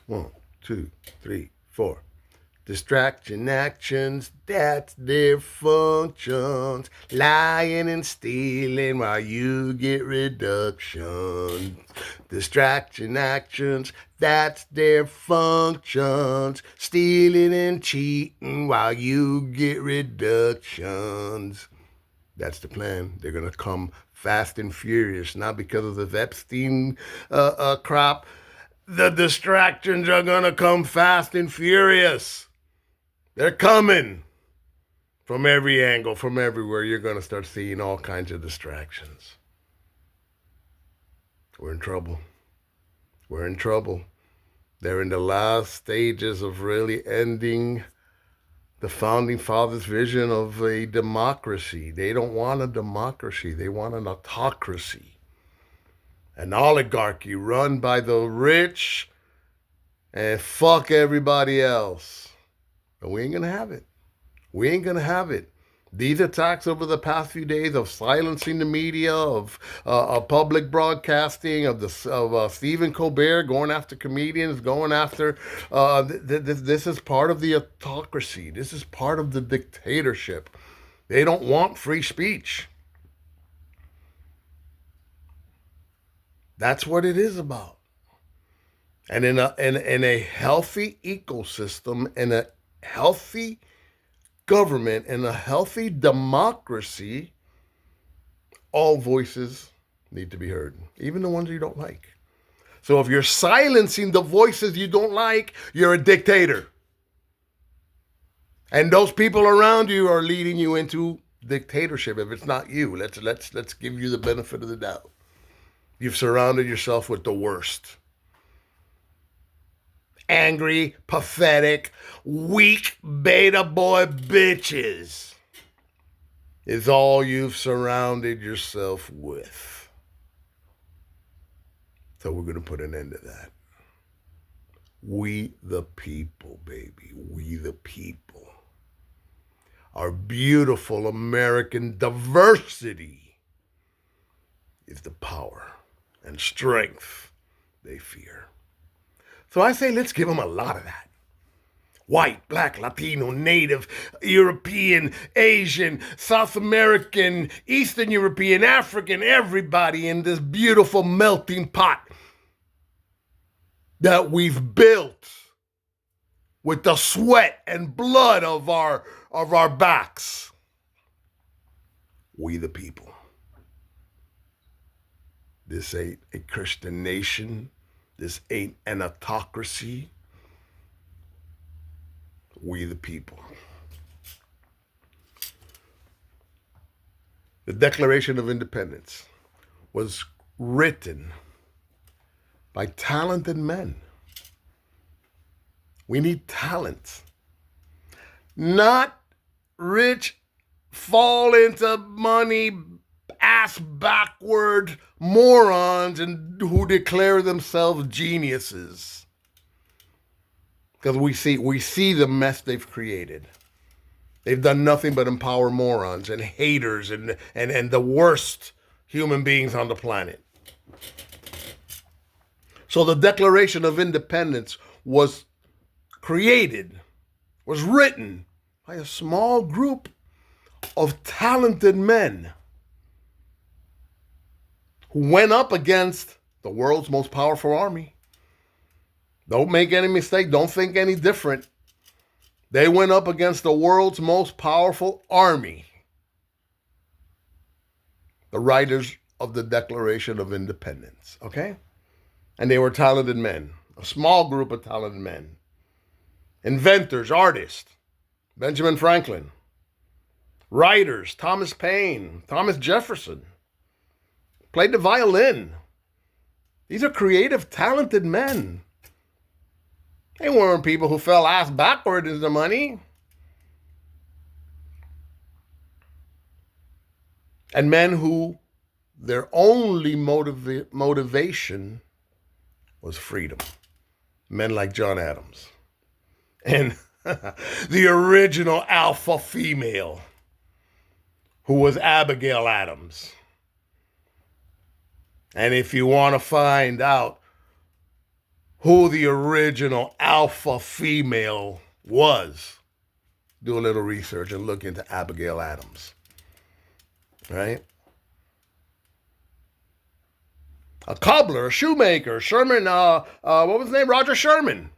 One, two, three, four. Distraction actions, that's their functions. Lying and stealing while you get reductions. Distraction actions, that's their functions. Stealing and cheating while you get reductions. That's the plan. They're going to come fast and furious, not because of the Epstein crop. The distractions are going to come fast and furious. They're coming from every angle, from everywhere. You're going to start seeing all kinds of distractions. We're in trouble. We're in trouble. They're in the last stages of really ending the founding fathers' vision of a democracy. They don't want a democracy. They want an autocracy, an oligarchy run by the rich and fuck everybody else. But we ain't going to have it. We ain't going to have it. These attacks over the past few days of silencing the media, of public broadcasting, of Stephen Colbert going after comedians, going after this is part of the autocracy. This is part of the dictatorship. They don't want free speech. That's what it is about. And in a healthy ecosystem, in a healthy government, in a healthy democracy, all voices need to be heard, even the ones you don't like. So if you're silencing the voices you don't like, you're a dictator. And those people around you are leading you into dictatorship. If it's not you, let's give you the benefit of the doubt. You've surrounded yourself with the worst. Angry, pathetic, weak beta boy bitches is all you've surrounded yourself with. So we're going to put an end to that. We the people, baby. We the people. Our beautiful American diversity is the power and strength they fear. So I say let's give them a lot of that. White, black, Latino, Native, European, Asian, South American, Eastern European, African, everybody in this beautiful melting pot that we've built with the sweat and blood of our backs. We the people. This ain't a Christian nation. This ain't an autocracy. We the people. The Declaration of Independence was written by talented men. We need talent. Not rich, fall into money, ass backward morons and who declare themselves geniuses. Because we see the mess they've created. They've done nothing but empower morons and haters and the worst human beings on the planet. So the Declaration of Independence was created, was written by a small group of talented men who went up against the world's most powerful army. Don't make any mistake. Don't think any different. They went up against the world's most powerful army. The writers of the Declaration of Independence, okay? And they were talented men, a small group of talented men. Inventors, artists, Benjamin Franklin. Writers, Thomas Paine, Thomas Jefferson. Played the violin. These are creative, talented men. They weren't people who fell ass backward into the money. And men who their only motivation was freedom. Men like John Adams. And the original alpha female, who was Abigail Adams. And if you want to find out who the original alpha female was. Do a little research and look into Abigail Adams. Right? A cobbler, a shoemaker, Sherman, what was his name? Roger Sherman.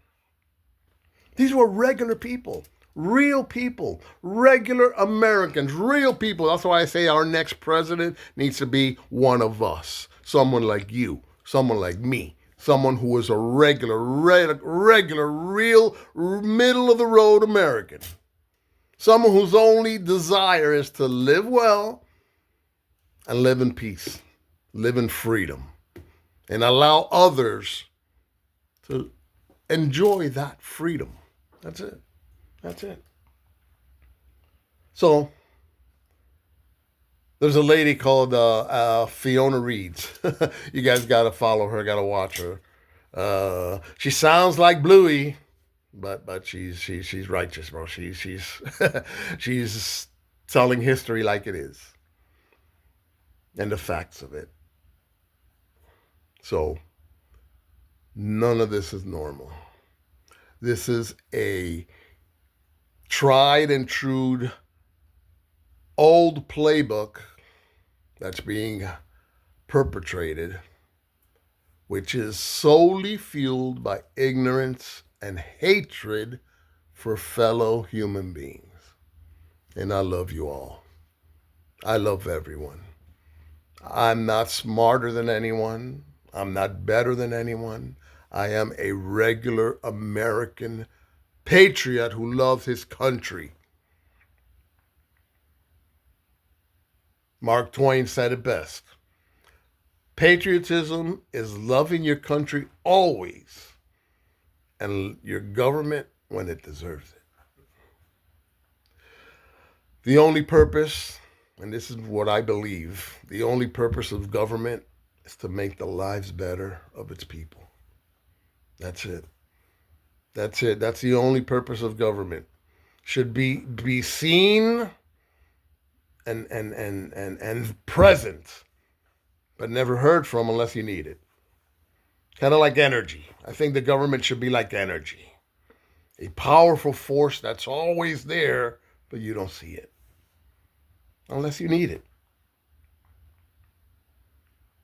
These were regular people, regular Americans, real people. That's why I say our next president needs to be one of us. Someone like you, someone like me, someone who is a regular, real, middle of the road American. Someone whose only desire is to live well and live in peace, live in freedom, and allow others to enjoy that freedom. That's it. That's it. So, there's a lady called Fiona Reeds. You guys got to follow her, got to watch her. She sounds like Bluey, but she's righteous, bro. She's she's telling history like it is and the facts of it. So, none of this is normal. This is a tried and true old playbook that's being perpetrated, which is solely fueled by ignorance and hatred for fellow human beings. And I love you all. I love everyone. I'm not smarter than anyone. I'm not better than anyone. I am a regular American patriot who loves his country. Mark Twain said it best. Patriotism is loving your country always and your government when it deserves it. The only purpose, and this is what I believe, the only purpose of government is to make the lives better of its people. That's it. That's it. That's the only purpose of government. Should be seen and present, but never heard from unless you need it. Kind of like energy. I think the government should be like energy. A powerful force that's always there, but you don't see it. Unless you need it.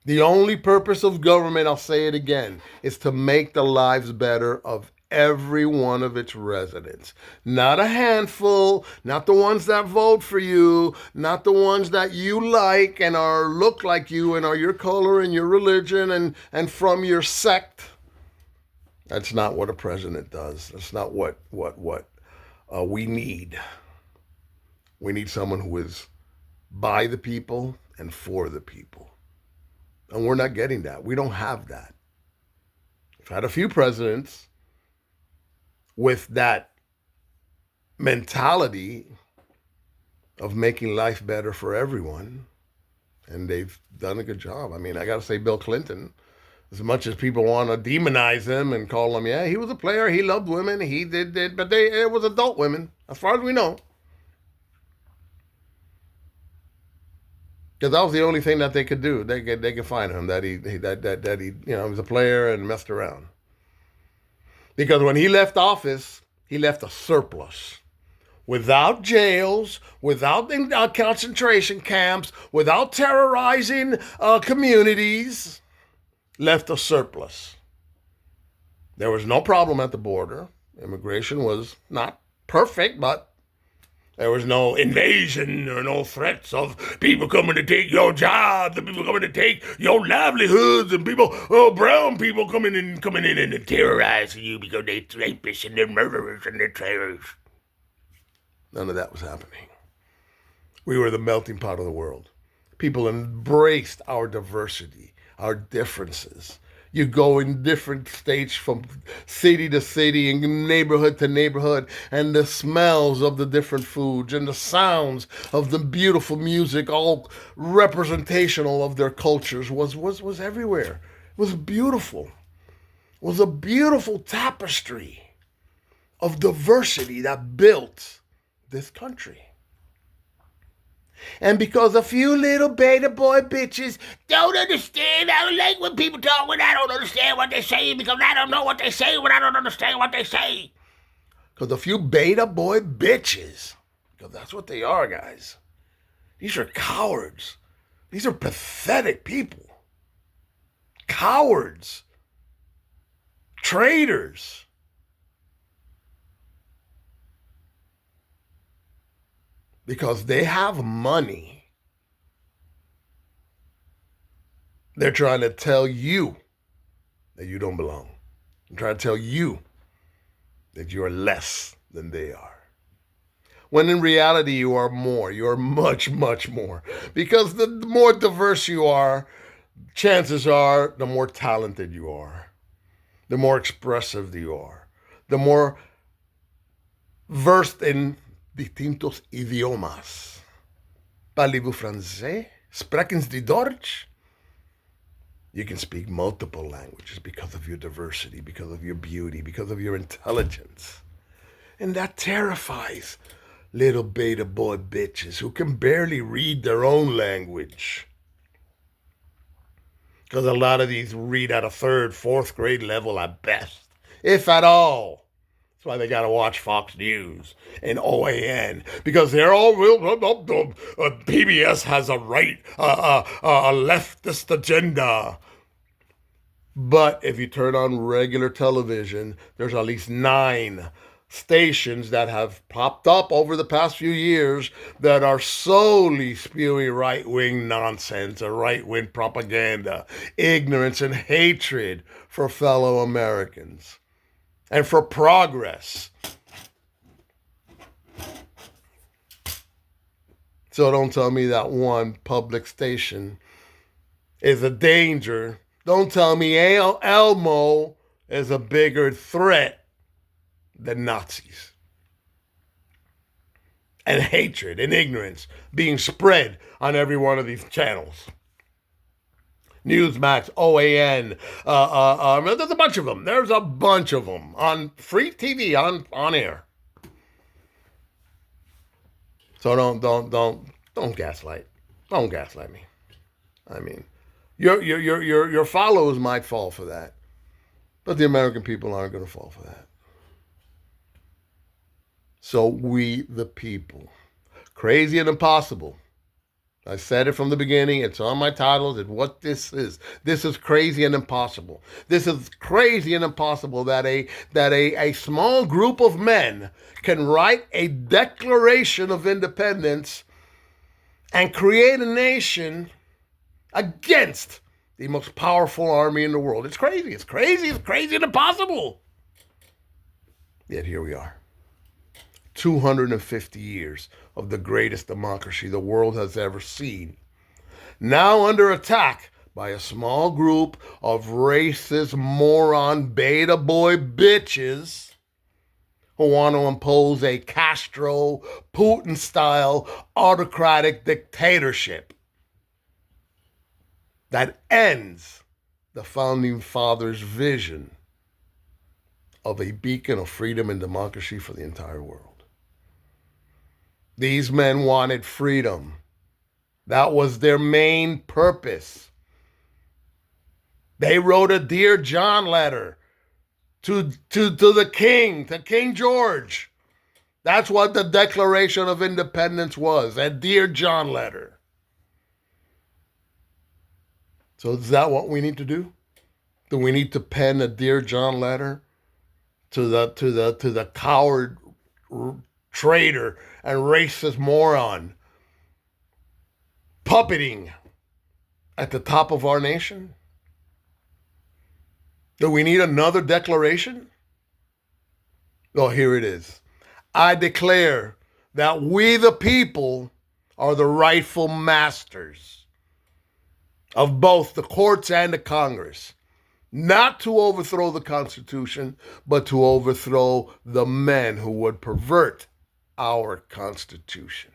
The only purpose of government, I'll say it again, is to make the lives better of every one of its residents. Not a handful, not the ones that vote for you, not the ones that you like and look like you and are your color and your religion and from your sect. That's not what a president does. That's not what we need. We need someone who is by the people and for the people. And we're not getting that. We don't have that. We've had a few presidents with that mentality of making life better for everyone, and they've done a good job. I mean, I got to say Bill Clinton, as much as people want to demonize him and call him, yeah, he was a player, he loved women, he did, but it was adult women, as far as we know. Because that was the only thing that they could do. They could find him that he was a player and messed around. Because when he left office, he left a surplus. Without jails, without concentration camps, without terrorizing communities, left a surplus. There was no problem at the border. Immigration was not perfect, but there was no invasion or no threats of people coming to take your jobs and people coming to take your livelihoods and brown people coming in and terrorizing you because they're rapists and they're murderers and they're traitors. None of that was happening. We were the melting pot of the world. People embraced our diversity, our differences. You go in different states from city to city and neighborhood to neighborhood, and the smells of the different foods and the sounds of the beautiful music, all representational of their cultures, was everywhere. It was beautiful. It was a beautiful tapestry of diversity that built this country. And because a few little beta boy bitches don't understand, I don't like when people talk when I don't understand what they say because I don't know what they say when I don't understand what they say. Because a few beta boy bitches, because that's what they are, guys. These are cowards. These are pathetic people. Cowards. Traitors. Because they have money. They're trying to tell you that you don't belong. They're trying to tell you that you are less than they are. When in reality, you are more. You are much, much more. Because the more diverse you are, chances are the more talented you are, the more expressive you are, the more versed in distintos idiomas. Parlez-vous français? Sprechen Sie Deutsch? You can speak multiple languages because of your diversity, because of your beauty, because of your intelligence. And that terrifies little beta boy bitches who can barely read their own language. Because a lot of these read at a third, fourth grade level at best, if at all. That's why they got to watch Fox News and OAN, because they're all PBS has a leftist agenda. But if you turn on regular television, there's at least 9 stations that have popped up over the past few years that are solely spewing right-wing nonsense and right-wing propaganda, ignorance and hatred for fellow Americans and for progress. So don't tell me that one public station is a danger. Don't tell me Elmo is a bigger threat than Nazis. And hatred and ignorance being spread on every one of these channels. Newsmax, OAN, there's a bunch of them. There's a bunch of them on free TV, on air. So don't gaslight. Don't gaslight me. I mean, your followers might fall for that, but the American people aren't going to fall for that. So we, the people, crazy and impossible. I said it from the beginning. It's on my titles. It's what this is. This is crazy and impossible. This is crazy and impossible that a small group of men can write a Declaration of Independence and create a nation against the most powerful army in the world. It's crazy. It's crazy. It's crazy and impossible. Yet here we are. 250 years of the greatest democracy the world has ever seen, now under attack by a small group of racist, moron, beta boy bitches who want to impose a Castro, Putin-style autocratic dictatorship that ends the Founding Fathers' vision of a beacon of freedom and democracy for the entire world. These men wanted freedom. That was their main purpose. They wrote a Dear John letter to the king, to King George. That's what the Declaration of Independence was, a Dear John letter. So is that what we need to do? Do we need to pen a Dear John letter to the coward traitor and racist moron puppeting at the top of our nation? Do we need another declaration? Oh, here it is. I declare that we the people are the rightful masters of both the courts and the Congress, not to overthrow the Constitution, but to overthrow the men who would pervert our Constitution.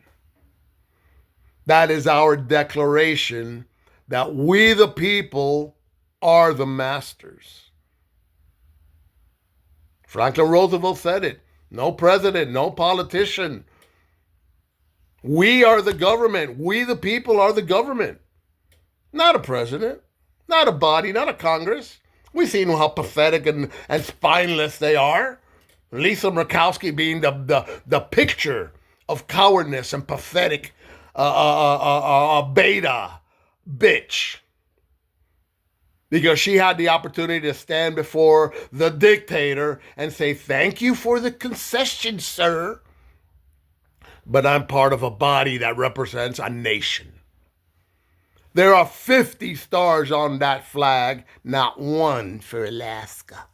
That is our declaration that we the people are the masters. Franklin Roosevelt said it. No president, no politician We are the government. We, the people, are the government. Not a president, not a body, not a Congress. We've seen how pathetic and spineless they are. Lisa Murkowski being the picture of cowardness and pathetic beta bitch. Because she had the opportunity to stand before the dictator and say, thank you for the concession, sir. But I'm part of a body that represents a nation. There are 50 stars on that flag, not one for Alaska.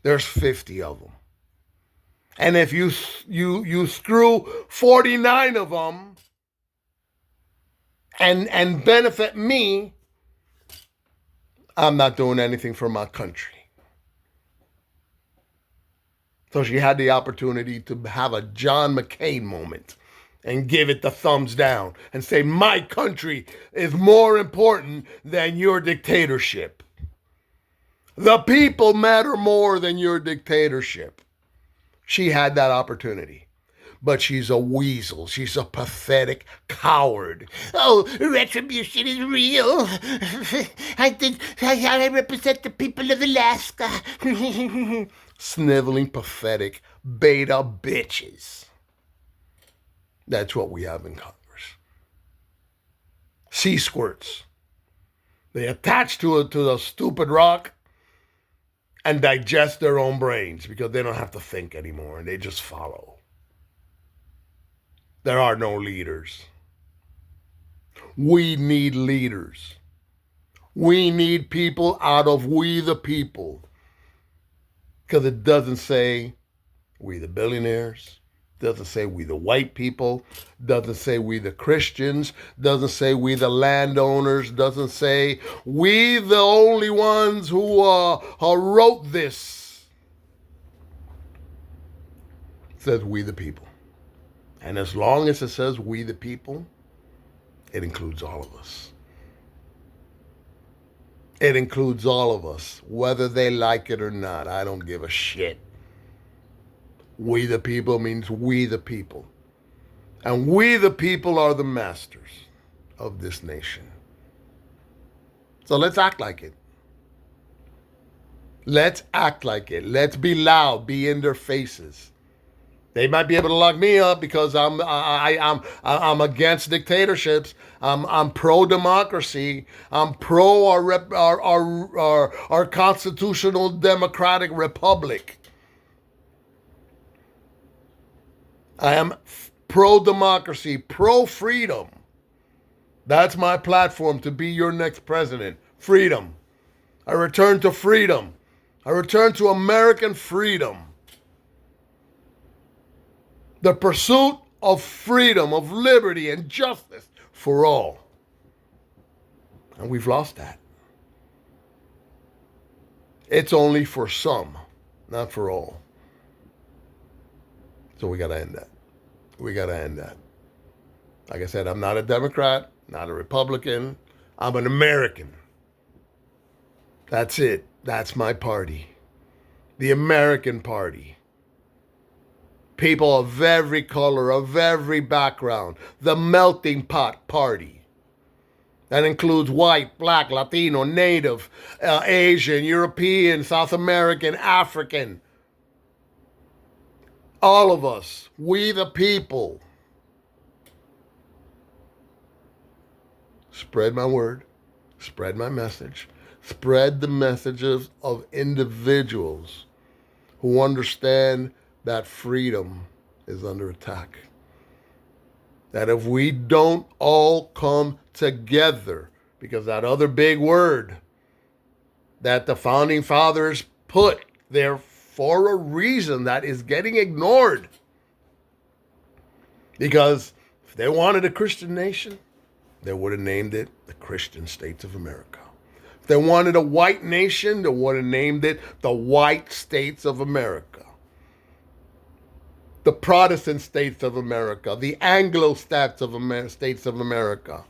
There's 50 of them. And if you screw 49 of them and benefit me, I'm not doing anything for my country. So she had the opportunity to have a John McCain moment and give it the thumbs down and say, my country is more important than your dictatorship. The people matter more than your dictatorship. She had that opportunity. But she's a weasel. She's a pathetic coward. Oh, retribution is real. I represent the people of Alaska. Sniveling, pathetic, beta bitches. That's what we have in Congress. Sea squirts. They attach to the stupid rock and digest their own brains because they don't have to think anymore and they just follow. There are no leaders. We need leaders. We need people out of we the people. Because it doesn't say we the billionaires, doesn't say we the white people, doesn't say we the Christians, doesn't say we the landowners, doesn't say we the only ones who wrote this. It says we the people. And as long as it says we the people, it includes all of us. It includes all of us, whether they like it or not. I don't give a shit. We the people means we the people. And we the people are the masters of this nation. So let's act like it. Let's act like it. Let's be loud, be in their faces. They might be able to lock me up because I'm against dictatorships. I'm pro-democracy. I'm pro our constitutional democratic republic. I am pro-democracy, pro-freedom. That's my platform to be your next president. Freedom. I return to freedom. I return to American freedom. The pursuit of freedom, of liberty, and justice for all. And we've lost that. It's only for some, not for all. So we got to end that. We got to end that. Like I said, I'm not a Democrat, not a Republican. I'm an American. That's it. That's my party. The American Party. People of every color, of every background. The melting pot party. That includes white, black, Latino, Native, Asian, European, South American, African. All of us. We the people. Spread my word. Spread my message. Spread the messages of individuals who understand that freedom is under attack. That if we don't all come together, because that other big word that the founding fathers put there for a reason that is getting ignored. Because if they wanted a Christian nation, they would have named it the Christian States of America. If they wanted a white nation, they would have named it the White States of America. The Protestant States of America, the Anglo States of America,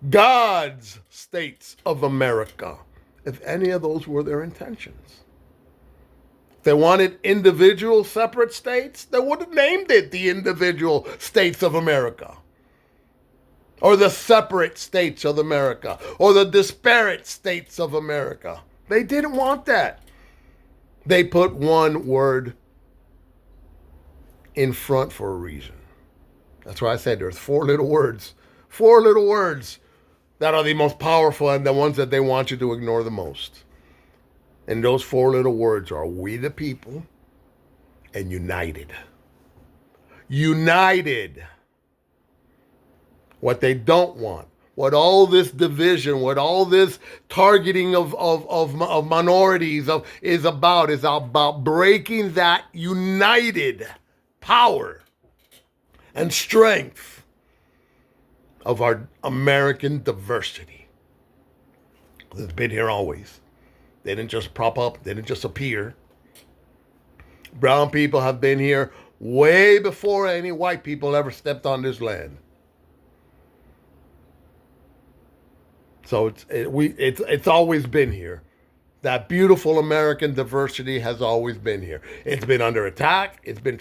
God's States of America, if any of those were their intentions. If they wanted individual separate states, they would have named it the individual states of America, or the separate states of America, or the disparate states of America. They didn't want that. They put one word in front for a reason. That's why I said there's four little words that are the most powerful and the ones that they want you to ignore the most. And those four little words are we the people and united. United. What they don't want, what all this division, what all this targeting of minorities is about breaking that united power and strength of our American diversity. It's been here always. They didn't just prop up, they didn't just appear. Brown people have been here way before any white people ever stepped on this land. So it's always been here. That beautiful American diversity has always been here. It's been under attack. It's been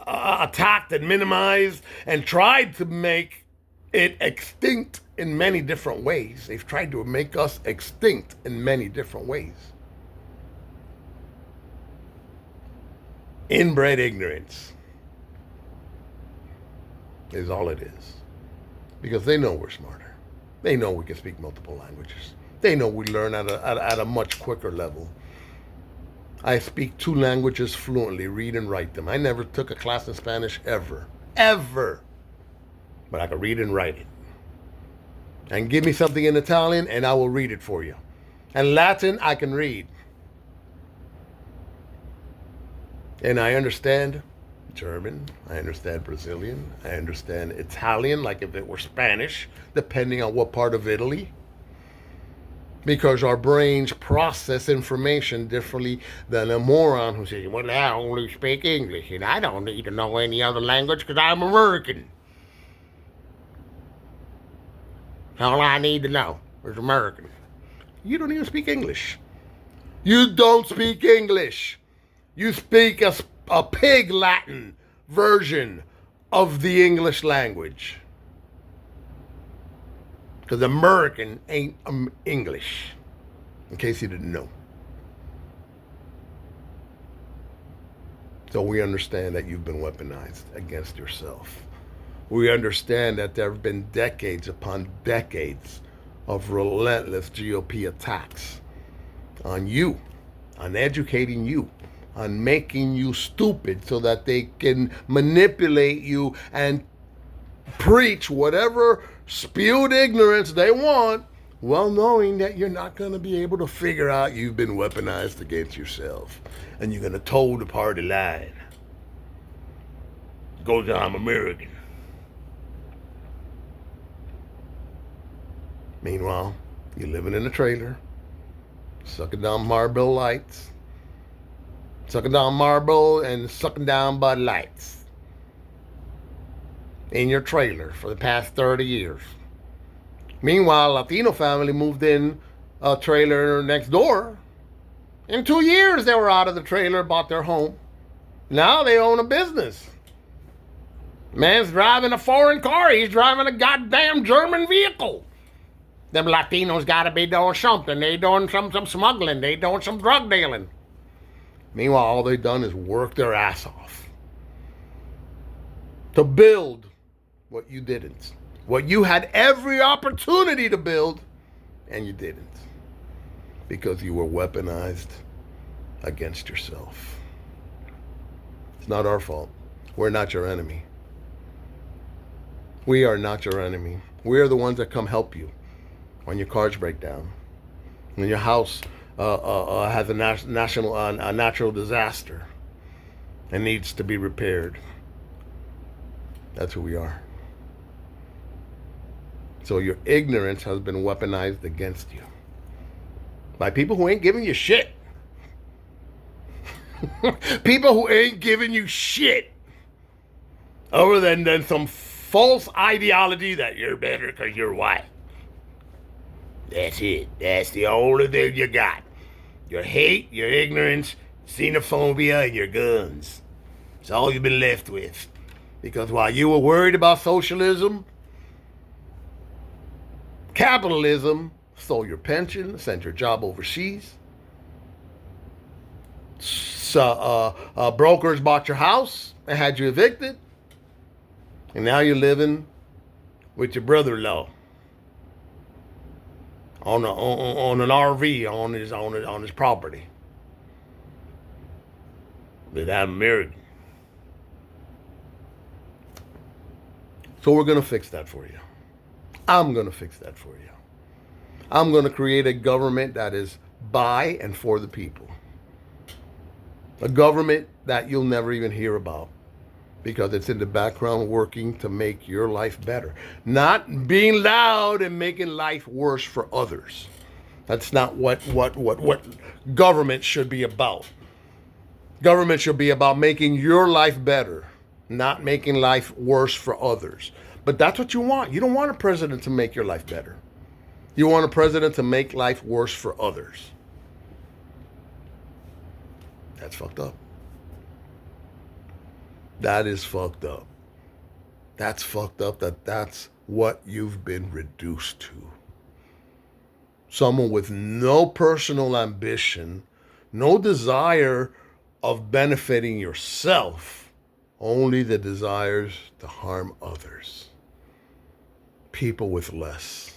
attacked and minimized and tried to make it extinct in many different ways. They've tried to make us extinct in many different ways. Inbred ignorance is all it is. Because they know we're smarter. They know we can speak multiple languages. They know we learn at a much quicker level. I speak 2 languages fluently, read and write them. I never took a class in Spanish ever. Ever. But I can read and write it. And give me something in Italian and I will read it for you. And Latin, I can read. And I understand German, I understand Brazilian, I understand Italian, like if it were Spanish, depending on what part of Italy. Because our brains process information differently than a moron who says, well, I only speak English and I don't need to know any other language because I'm American. All I need to know is American. You don't even speak English. You don't speak English. You speak a pig Latin version of the English language. Because American ain't English, in case you didn't know. So we understand that you've been weaponized against yourself. We understand that there have been decades upon decades of relentless GOP attacks on you, on educating you, on making you stupid so that they can manipulate you and preach whatever spewed ignorance they want, well knowing that you're not going to be able to figure out you've been weaponized against yourself. And you're going to toe the party line. Goes on, I'm American. Meanwhile, you're living in a trailer, sucking down Marlboro Lights, sucking down Marlboro and sucking down Bud Lights in your trailer for the past 30 years. Meanwhile, a Latino family moved in a trailer next door. In 2 years, they were out of the trailer, bought their home. Now they own a business. Man's driving a foreign car. He's driving a goddamn German vehicle. Them Latinos got to be doing something. They doing some smuggling. They doing some drug dealing. Meanwhile, all they've done is work their ass off to build what you didn't. What you had every opportunity to build, and you didn't. Because you were weaponized against yourself. It's not our fault. We're not your enemy. We are not your enemy. We are the ones that come help you when your cars break down, when your house has a natural disaster and needs to be repaired. That's who we are. So your ignorance has been weaponized against you by people who ain't giving you shit. People who ain't giving you shit other than some false ideology that you're better because you're white. That's it. That's the only thing you got. Your hate, your ignorance, xenophobia, and your guns. It's all you've been left with. Because while you were worried about socialism, capitalism stole your pension, sent your job overseas. Brokers bought your house and had you evicted. And now you're living with your brother-in-law on an RV on his property. But I'm American. So we're going to fix that for you. I'm going to fix that for you. I'm going to create a government that is by and for the people. A government that you'll never even hear about because it's in the background working to make your life better. Not being loud and making life worse for others. That's not what government should be about. Government should be about making your life better, not making life worse for others. But that's what you want. You don't want a president to make your life better. You want a president to make life worse for others. That's fucked up. That is fucked up. That's fucked up that's what you've been reduced to. Someone with no personal ambition, no desire of benefiting yourself, only the desires to harm others. People with less.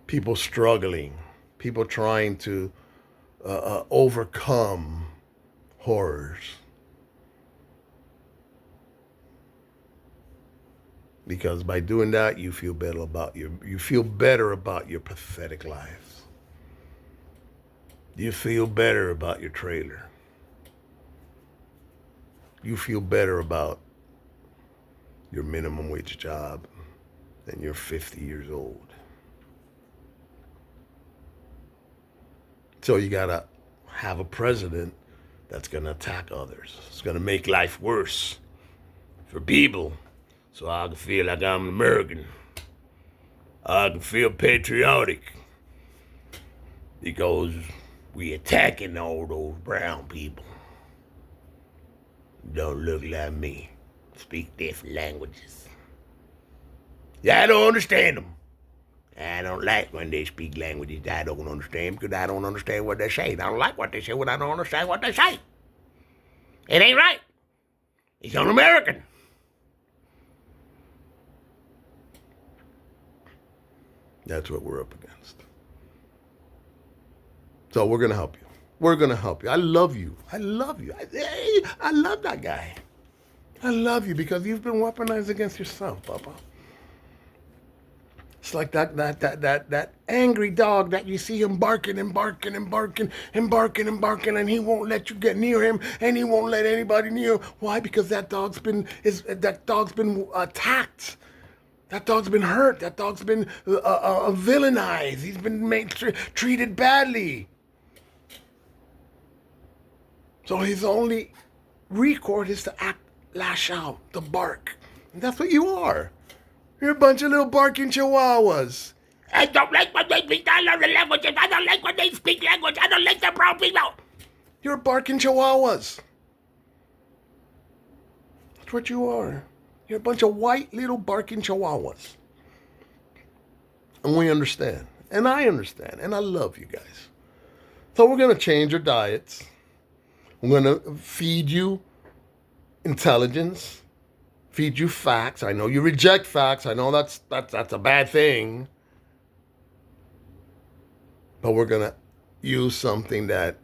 People struggling. People trying to overcome horrors. Because by doing that, you feel better about your pathetic lives. You feel better about your trailer. You feel better about your minimum wage job than you're 50 years old. So you gotta have a president that's gonna attack others. It's gonna make life worse for people. So I can feel like I'm an American. I can feel patriotic. Because we attacking all those brown people. Don't look like me. Speak different languages. Yeah, I don't understand them. I don't like when they speak languages I don't understand because I don't understand what they say. I don't like what they say when I don't understand what they say. It ain't right. It's un-American. That's what we're up against. So we're going to help you. We're going to help you. I love you. I love you. I love that guy. I love you because you've been weaponized against yourself, Papa. It's like that angry dog that you see him barking and barking and barking and barking and barking, and he won't let you get near him, and he won't let anybody near him. Why? Because that dog's been attacked. That dog's been hurt. That dog's been villainized. He's been treated badly. So his only recourse is to lash out, to bark. And that's what you are. You're a bunch of little barking chihuahuas. I don't like when they speak other languages. I don't like when they speak language. I don't like the brown people. You're barking chihuahuas. That's what you are. You're a bunch of white little barking chihuahuas. And we understand. And I understand. And I love you guys. So we're going to change your diets. We're going to feed you intelligence. Feed you facts. I know you reject facts. I know that's a bad thing. But we're going to use something that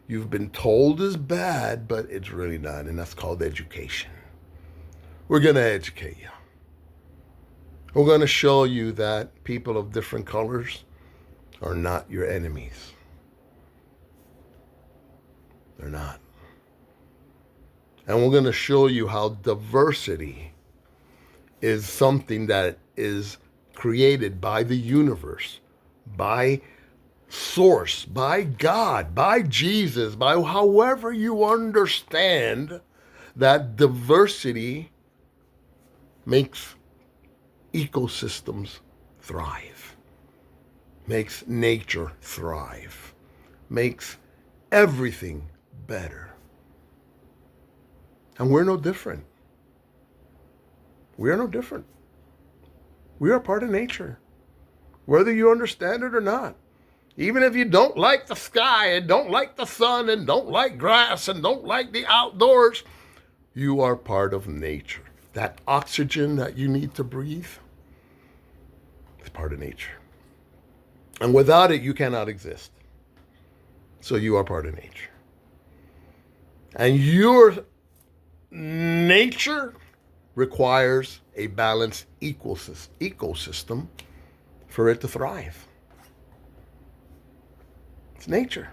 you've been told is bad, but it's really not. And that's called education. We're going to educate you. We're going to show you that people of different colors are not your enemies. They're not. And we're going to show you how diversity is something that is created by the universe, by source, by God, by Jesus, by however you understand that diversity makes ecosystems thrive. makes nature thrive, makes everything better. And we're no different. We are no different. We are part of nature, whether you understand it or not. Even if you don't like the sky and don't like the sun and don't like grass and don't like the outdoors, you are part of nature. That oxygen that you need to breathe is part of nature. And without it, you cannot exist. So you are part of nature. And your nature requires a balanced ecosystem for it to thrive. It's nature.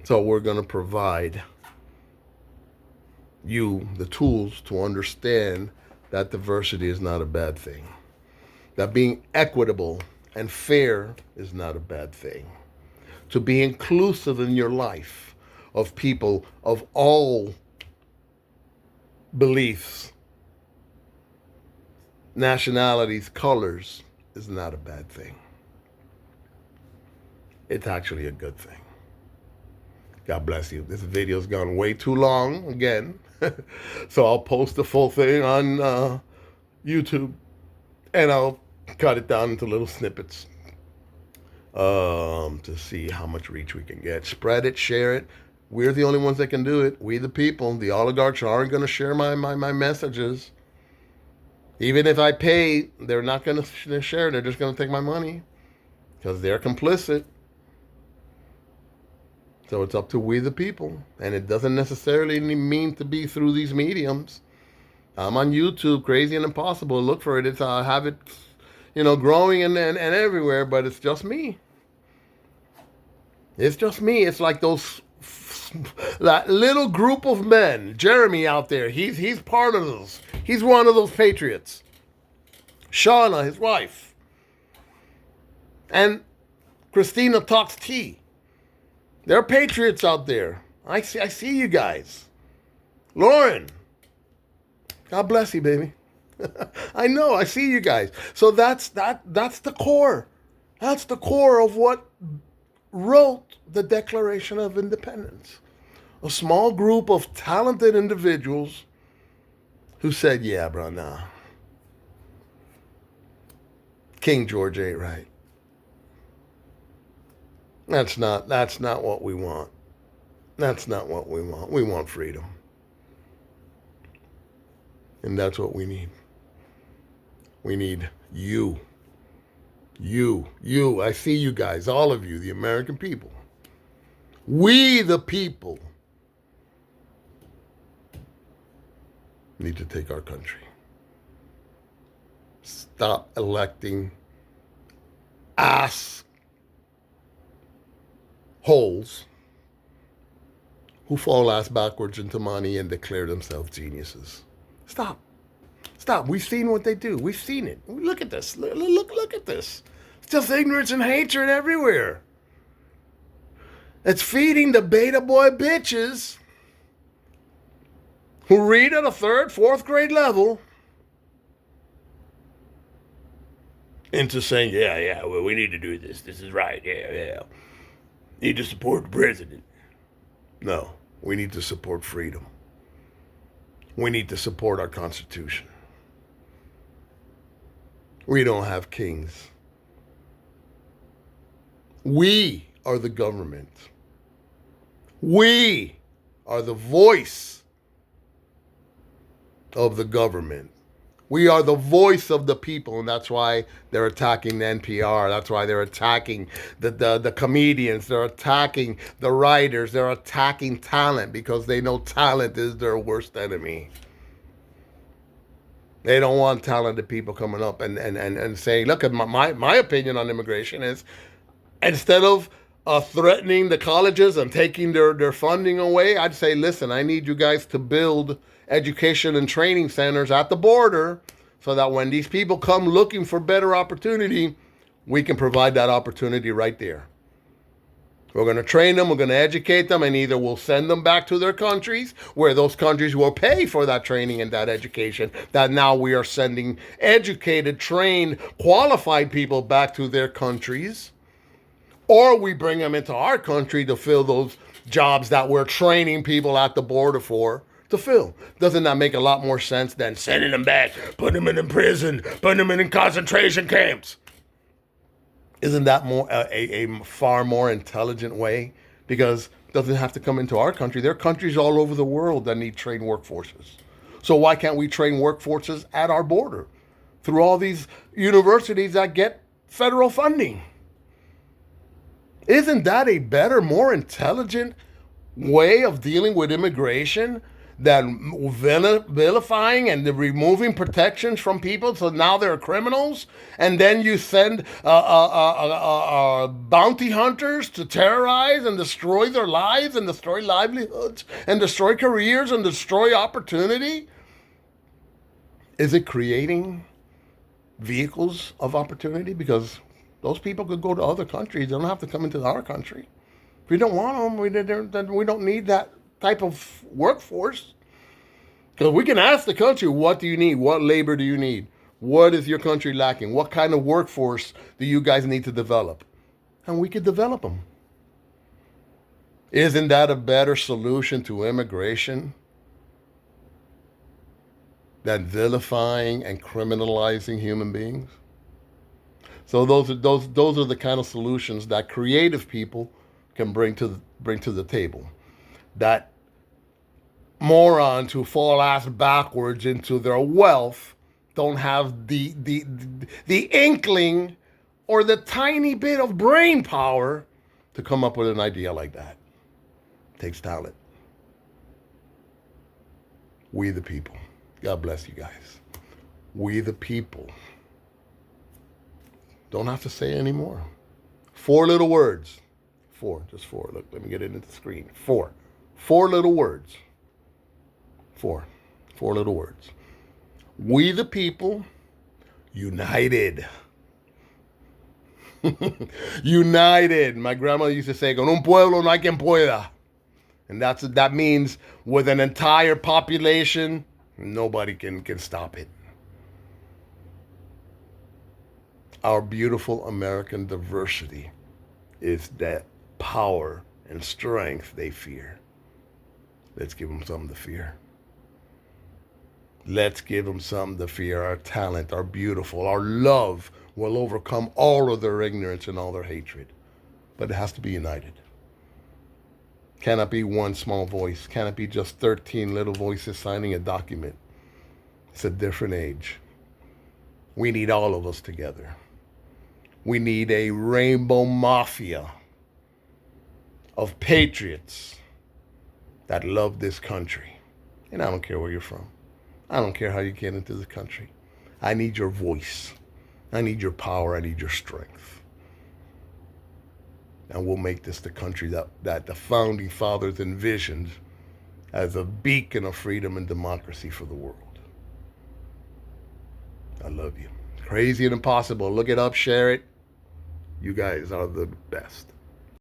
So we're going to provide you the tools to understand that diversity is not a bad thing. That being equitable and fair is not a bad thing. To be inclusive in your life of people of all beliefs, nationalities, colors is not a bad thing. It's actually a good thing. God bless you. This video's gone way too long again. So I'll post the full thing on YouTube and I'll cut it down into little snippets to see how much reach we can get. Spread it, share it. We're the only ones that can do it. We the people. The oligarchs aren't going to share my messages. Even if I pay, they're not going to share. They're just going to take my money because they're complicit. So it's up to we the people. And it doesn't necessarily mean to be through these mediums. I'm on YouTube, Crazy and Impossible. Look for it. I have it, growing and everywhere, but it's just me. It's just me. It's like that little group of men. Jeremy out there, he's part of those. He's one of those patriots. Shauna, his wife. And Christina Talks Tea. There are patriots out there. I see you guys. Lauren. God bless you, baby. I know, I see you guys. So that's the core. That's the core of what wrote the Declaration of Independence. A small group of talented individuals who said, yeah, bro, nah. King George ain't right. That's not what we want. That's not what we want. We want freedom. And that's what we need. We need you. You. I see you guys, all of you, the American people. We, the people, need to take our country. Stop electing holes who fall ass backwards into money and declare themselves geniuses. Stop. We've seen what they do. We've seen it. Look at this. Look at this. It's just ignorance and hatred everywhere. It's feeding the beta boy bitches who read at a 3rd, 4th grade level into saying, yeah, well, we need to do this. This is right. Yeah. Need to support the president. No, we need to support freedom. We need to support our Constitution. We don't have kings. We are the government. We are the voice of the government. We are the voice of the people, and that's why they're attacking the NPR. That's why they're attacking the comedians. They're attacking the writers. They're attacking talent because they know talent is their worst enemy. They don't want talented people coming up and saying, look, at my opinion on immigration is, instead of threatening the colleges and taking their funding away, I'd say, listen, I need you guys to build education and training centers at the border so that when these people come looking for better opportunity, we can provide that opportunity right there. We're going to train them, we're going to educate them, and either we'll send them back to their countries, where those countries will pay for that training and that education, that now we are sending educated, trained, qualified people back to their countries, or we bring them into our country to fill those jobs that we're training people at the border for to fill. Doesn't that make a lot more sense than sending them back, putting them in prison, putting them in concentration camps? Isn't that more a far more intelligent way? Because it doesn't have to come into our country. There are countries all over the world that need trained workforces. So why can't we train workforces at our border through all these universities that get federal funding? Isn't that a better, more intelligent way of dealing with immigration than vilifying and removing protections from people so now they're criminals? And then you send bounty hunters to terrorize and destroy their lives and destroy livelihoods and destroy careers and destroy opportunity? Is it creating vehicles of opportunity? Because those people could go to other countries. They don't have to come into our country. If we don't want them, then we don't need that type of workforce. Because we can ask the country, what do you need? What labor do you need? What is your country lacking? What kind of workforce do you guys need to develop? And we could develop them. Isn't that a better solution to immigration than vilifying and criminalizing human beings? So those are the kind of solutions that creative people can bring to the table. That morons who fall ass backwards into their wealth don't have the inkling or the tiny bit of brain power to come up with an idea like that. It takes talent. We the people. God bless you guys. We the people. Don't have to say any more. 4 little words. 4, just 4. Look, let me get it into the screen. 4. 4 little words. 4 little words. We the people, united. United. My grandma used to say, con un pueblo no hay quien pueda. And that means with an entire population, nobody can stop it. Our beautiful American diversity is that power and strength they fear. Let's give them something to fear. Let's give them something to fear. Our talent, our beautiful, our love will overcome all of their ignorance and all their hatred. But it has to be united. Cannot be one small voice. Cannot be just 13 little voices signing a document. It's a different age. We need all of us together. We need a rainbow mafia of patriots that love this country. And I don't care where you're from. I don't care how you get into the country. I need your voice. I need your power. I need your strength. And we'll make this the country that the founding fathers envisioned as a beacon of freedom and democracy for the world. I love you. Crazy and impossible. Look it up, share it. You guys are the best.